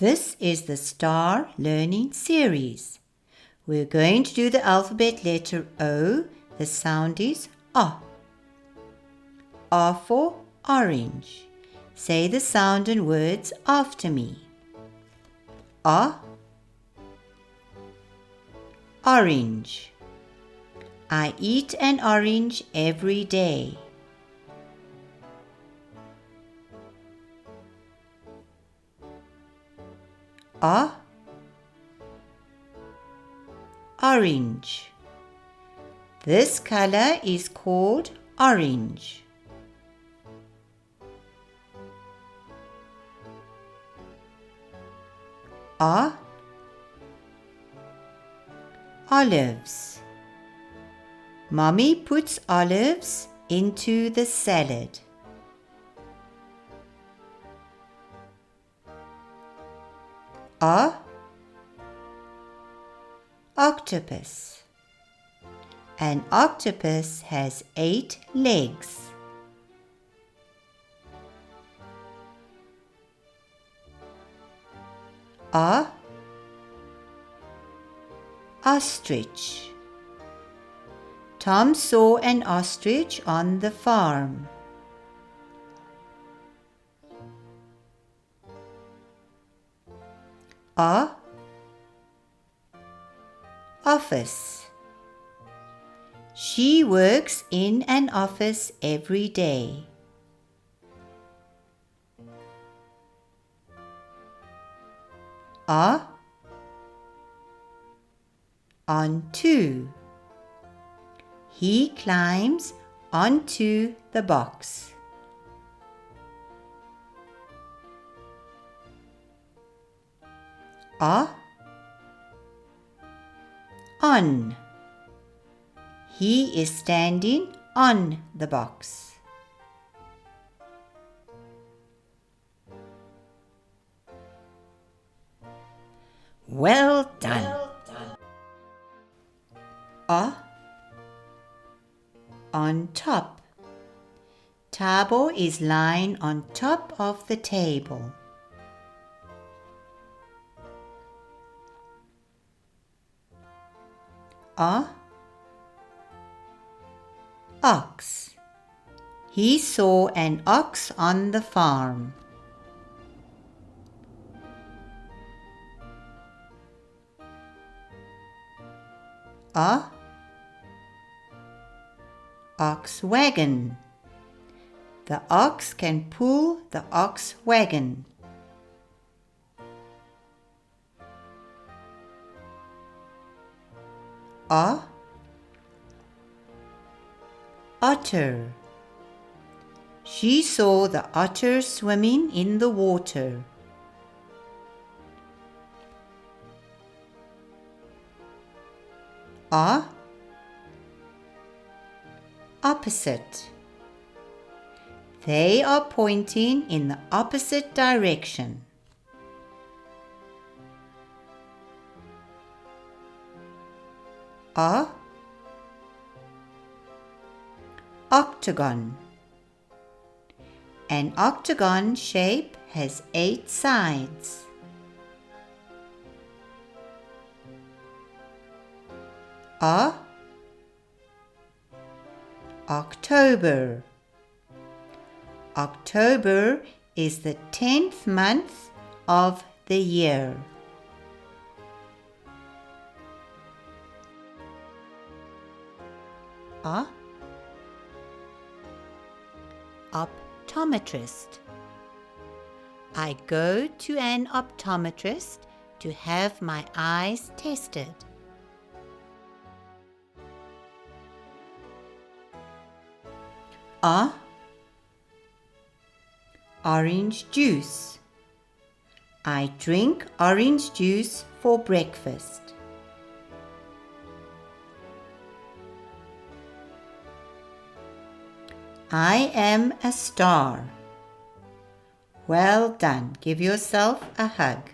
This is the Star Learning Series. We're going to do the alphabet letter O. The sound is A. A for orange. Say the sound and words after me. A. Orange. I eat an orange every day. A. Orange. This color is called orange. A. Olives. Mommy puts olives into the salad. A. Octopus. An octopus has 8 legs. A. Ostrich. Tom saw an ostrich on the farm. A. Office. She works in an office every day. A. Onto. He climbs onto the box. A. On. He is standing on the box. Well done. A. On top. Tabo is lying on top of the table. A. Ox. He saw an ox on the farm. A. Ox wagon. The ox can pull the ox wagon. A. Otter. She saw the otter swimming in the water. A. Opposite. They are pointing in the opposite direction. A. Octagon. An octagon shape has 8 sides. A. October. October is the 10th month of the year. A. Optometrist. I go to an optometrist to have my eyes tested. A. Orange juice. I drink orange juice for breakfast. I am a star. Well done. Give yourself a hug.